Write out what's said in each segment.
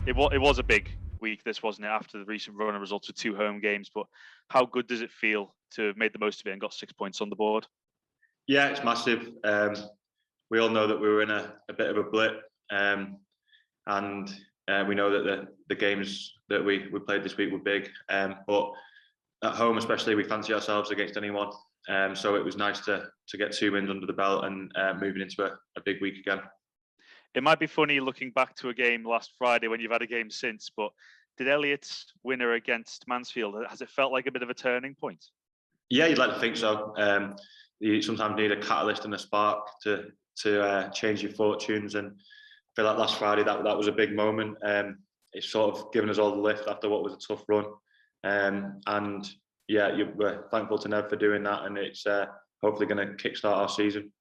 it was a big week, this, wasn't it, after the recent run of results with 2 home games. But how good does it feel to have made the most of it and got 6 points on the board? Yeah, it's massive. We all know that we were in a bit of a blip, and we know that the games that we played this week were big. But at home, especially, we fancy ourselves against anyone. So it was nice to get 2 wins under the belt and moving into a big week again. It might be funny looking back to a game last Friday when you've had a game since, but did Elliott's winner against Mansfield, has it felt like a bit of a turning point? Yeah, you'd like to think so. You sometimes need a catalyst and a spark to change your fortunes, and I feel like last Friday that was a big moment. It's sort of given us all the lift after what was a tough run, and yeah, we're thankful to Nev for doing that, and it's hopefully going to kickstart our season.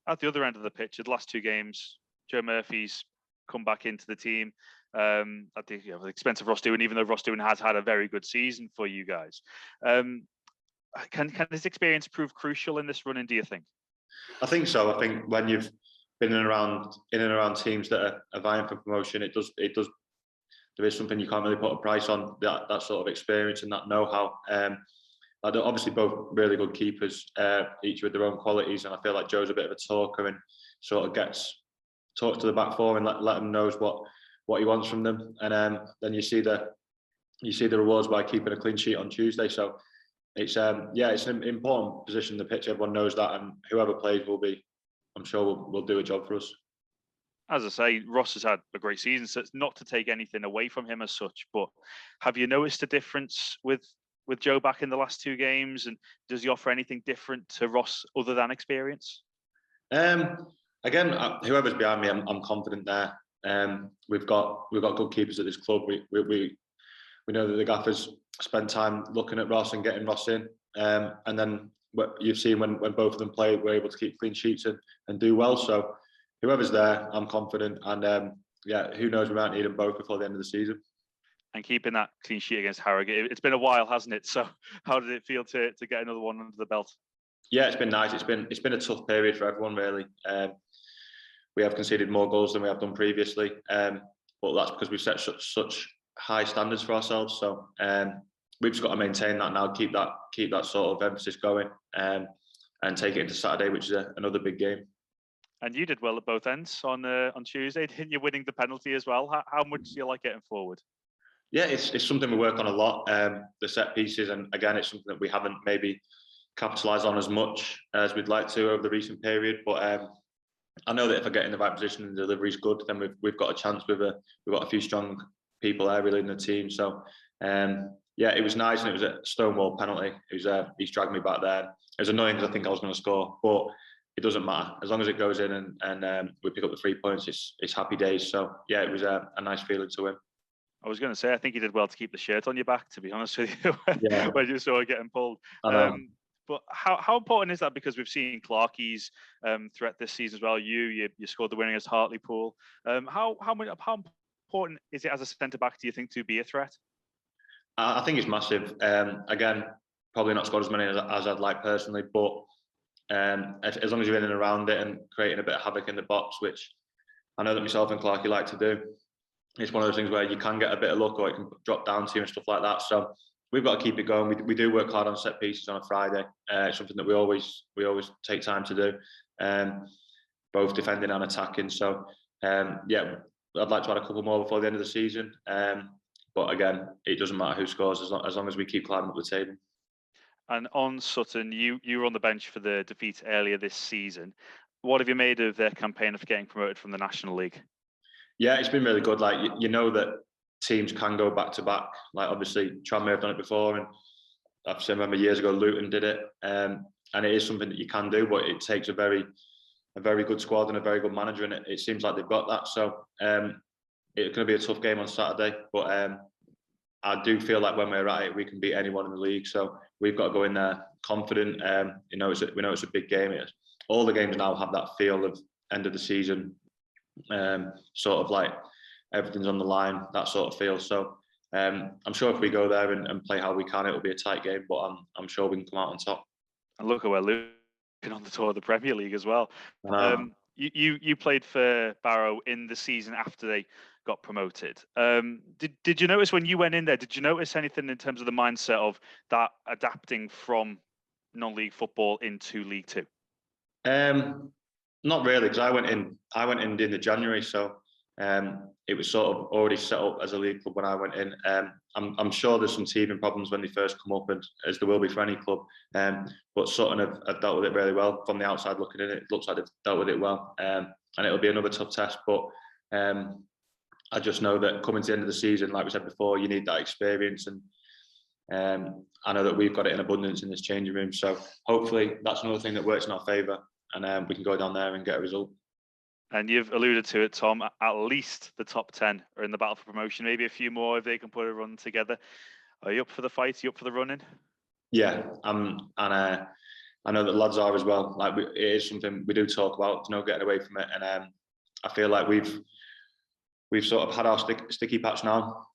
At the other end of the pitch, the last 2 games, Joe Murphy's come back into the team at the expense of Ross Doohan, even though Ross Doohan has had a very good season for you guys. Can his experience prove crucial in this running, do you think? I think so. I think when you've been in and around teams that are vying for promotion, it does. There is something you can't really put a price on, that sort of experience and that know-how. Obviously, both really good keepers, each with their own qualities, and I feel like Joe's a bit of a talker and sort of talks to the back four and let them know what he wants from them, and then you see the rewards by keeping a clean sheet on Tuesday. So it's it's an important position in the pitch. Everyone knows that, and whoever plays I'm sure will do a job for us. As I say, Ross has had a great season, so it's not to take anything away from him as such. But have you noticed a difference with Joe back in the last 2 games, and does he offer anything different to Ross other than experience? Again, whoever's behind me, I'm confident there. We've got good keepers at this club. We know that the gaffers spend time looking at Ross and getting Ross in, and then you've seen when both of them play, we're able to keep clean sheets and do well. So whoever's there, I'm confident, and who knows, we might need them both before the end of the season. And keeping that clean sheet against Harrogate, it's been a while, hasn't it? So how did it feel to get another one under the belt? Yeah, it's been nice. It's been a tough period for everyone, really. We have conceded more goals than we have done previously, but that's because we've set such high standards for ourselves. So we've just got to maintain that now, keep that sort of emphasis going, and take it into Saturday, which is another big game. And you did well at both ends on Tuesday, didn't you? Winning the penalty as well. How much do you like getting forward? Yeah, it's something we work on a lot. The set pieces, and again, it's something that we haven't maybe capitalised on as much as we'd like to over the recent period. But I know that if I get in the right position and the delivery's good, then we've got a chance. We've got a few strong people there really in the team. So it was nice, and it was a Stonewall penalty. It was he's dragged me back there. It was annoying because I think I was going to score, but it doesn't matter as long as it goes in and we pick up the 3 points. It's happy days. So yeah, it was a nice feeling to win. I was going to say, I think you did well to keep the shirt on your back, to be honest with you, when you saw it getting pulled. But how important is that? Because we've seen Clarkie's threat this season as well. You scored the winner against Hartlepool. How important is it as a centre back, do you think, to be a threat? I think it's massive. Again, probably not scored as many as I'd like personally, but as long as you're in and around it and creating a bit of havoc in the box, which I know that myself and Clarkie like to do, it's one of those things where you can get a bit of luck or it can drop down to you and stuff like that. So we've got to keep it going. We do work hard on set pieces on a Friday. It's something that we always take time to do, both defending and attacking. So I'd like to add a couple more before the end of the season. But again, it doesn't matter who scores as long as we keep climbing up the table. And on Sutton, you were on the bench for the defeat earlier this season. What have you made of their campaign of getting promoted from the National League? Yeah, it's been really good. Like, you know that teams can go back to back. Like, obviously, Tranmere have done it before, and I remember years ago Luton did it. And it is something that you can do, but it takes a very good squad and a very good manager, and it seems like they've got that. So it's going to be a tough game on Saturday, but I do feel like when we're at it, we can beat anyone in the league. So we've got to go in there confident. We know it's a big game. All the games now have that feel of end of the season, sort of like everything's on the line, that sort of feel. So I'm sure if we go there and play how we can, it will be a tight game, but I'm sure we can come out on top. And look at where Luton on the tour of the Premier League as well. you played for Barrow in the season after they got promoted. Did you notice when you went in there? Did you notice anything in terms of the mindset of that adapting from non-league football into League Two? Not really, because I went in in the January, so it was sort of already set up as a league club when I went in. I'm sure there's some teething problems when they first come up, and as there will be for any club. But Sutton have dealt with it really well. From the outside looking in, it looks like they've dealt with it well. And it'll be another tough test. But I just know that coming to the end of the season, like we said before, you need that experience, and I know that we've got it in abundance in this changing room. So hopefully that's another thing that works in our favour, and we can go down there and get a result. And you've alluded to it, Tom, at least the top 10 are in the battle for promotion, maybe a few more if they can put a run together. Are you up for the fight? Are you up for the running? Yeah, and I know that lads are as well. Like it is something we do talk about, getting away from it. And I feel like we've sort of had our sticky patch now.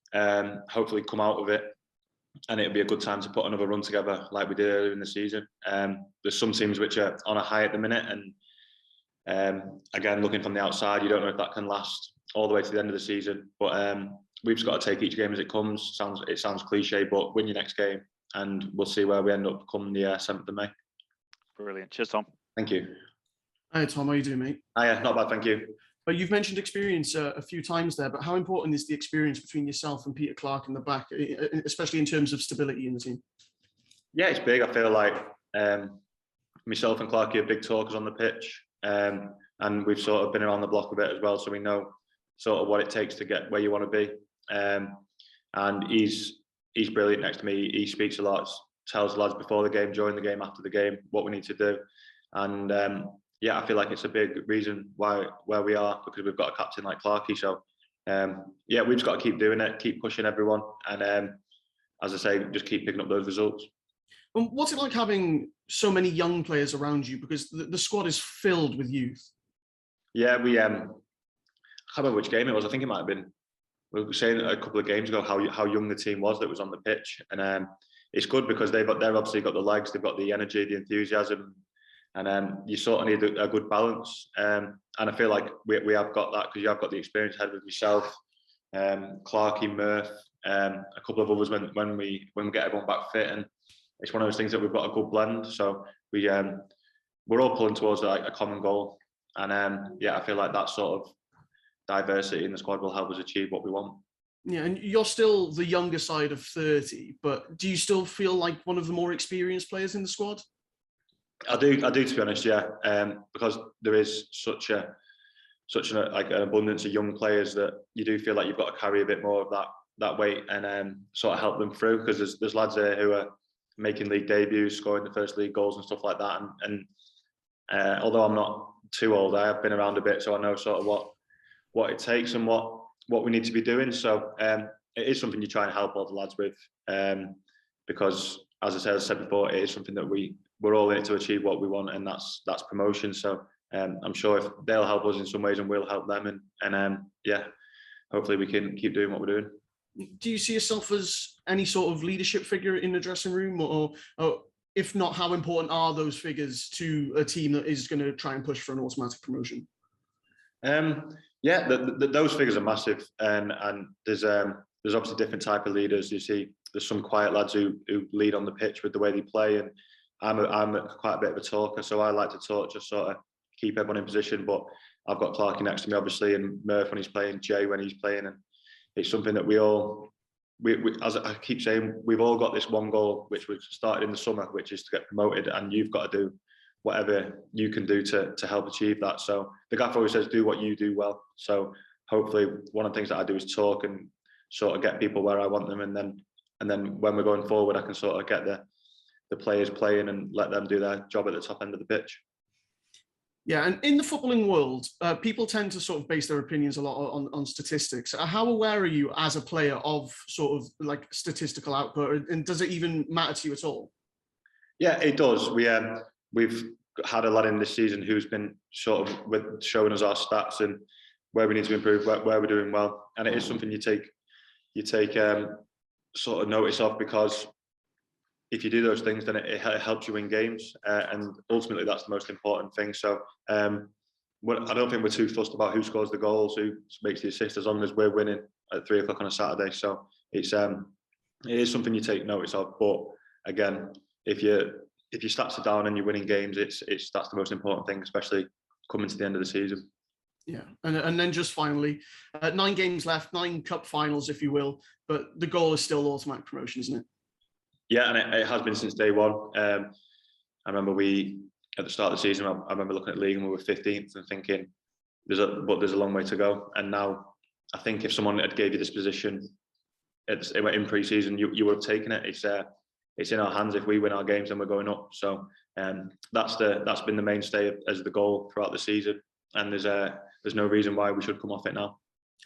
Hopefully come out of it, and it'll be a good time to put another run together like we did earlier in the season. There's some teams which are on a high at the minute, and again, looking from the outside, you don't know if that can last all the way to the end of the season. But we've just got to take each game as it comes. It sounds cliche, but win your next game, and we'll see where we end up come the 7th of May. Brilliant. Cheers, Tom. Thank you. Hi, Tom. How are you doing, mate? Hiya, not bad, thank you. But you've mentioned experience a few times there, but how important is the experience between yourself and Peter Clark in the back, especially in terms of stability in the team? Yeah, it's big. I feel like myself and Clarky are big talkers on the pitch. And we've sort of been around the block a bit as well, so we know sort of what it takes to get where you want to be. And he's brilliant next to me. He speaks a lot, tells the lads before the game, during the game, after the game, what we need to do. And yeah, I feel like it's a big reason where we are, because we've got a captain like Clarky. So yeah, we've just got to keep doing it, keep pushing everyone, and as I say, just keep picking up those results. What's it like having so many young players around you? Because the squad is filled with youth. Yeah, we I can't remember which game it was. I think it might have been, we were saying a couple of games ago how young the team was that was on the pitch, and it's good because they've obviously got the legs, they've got the energy, the enthusiasm, and you sort of need a good balance. And I feel like we have got that, because you have got the experience ahead with yourself, Clarky, Murph, a couple of others when we get everyone back fit, and it's one of those things that we've got a good blend. So we're all pulling towards like a common goal, and yeah, I feel like that sort of diversity in the squad will help us achieve what we want. Yeah, and you're still the younger side of 30, but do you still feel like one of the more experienced players in the squad? I do, to be honest, yeah, because there is such an abundance of young players that you do feel like you've got to carry a bit more of that weight and sort of help them through, because there's lads there who are making league debuts, scoring the first league goals and stuff like that, and although I'm not too old, I have been around a bit, so I know sort of what it takes and what we need to be doing. So it is something you try and help all the lads with, because as I said before, it is something that we're all in it to achieve what we want, and that's promotion. So I'm sure if they'll help us in some ways, and we'll help them, and yeah, hopefully we can keep doing what we're doing. Do you see yourself as any sort of leadership figure in the dressing room, or if not, how important are those figures to a team that is going to try and push for an automatic promotion? Yeah, those figures are massive, and there's obviously different type of leaders. You see, there's some quiet lads who lead on the pitch with the way they play, and I'm quite a bit of a talker, so I like to talk, just sort of keep everyone in position. But I've got Clarky next to me, obviously, and Murph when he's playing, Jay when he's playing, and it's something that we as I keep saying, we've all got this one goal, which was started in the summer, which is to get promoted, and you've got to do whatever you can do to help achieve that. So the gaffer always says, do what you do well. So hopefully one of the things that I do is talk and sort of get people where I want them, and then when we're going forward, I can sort of get the players playing and let them do their job at the top end of the pitch. Yeah, and in the footballing world, people tend to sort of base their opinions a lot on statistics. How aware are you as a player of sort of like statistical output, and does it even matter to you at all? Yeah, it does. We've had a lad in this season who's been sort of showing us our stats and where we need to improve, where we're doing well, and it is something you take sort of notice of, because if you do those things, then it helps you win games, and ultimately that's the most important thing. So I don't think we're too fussed about who scores the goals, who makes the assist, as long as we're winning at 3 o'clock on a Saturday. So it is something you take notice of. But again, if your stats are down and you're winning games, that's the most important thing, especially coming to the end of the season. Yeah, and then just finally, 9 games left, 9 cup finals, if you will, but the goal is still automatic promotion, isn't it? Yeah, and it has been since day one. I remember at the start of the season, I remember looking at league and we were 15th and thinking, there's a long way to go. And now, I think if someone had gave you this position in pre-season, you would have taken it. It's in our hands. If we win our games, then we're going up. So that's been the mainstay as the goal throughout the season. And there's no reason why we should come off it now.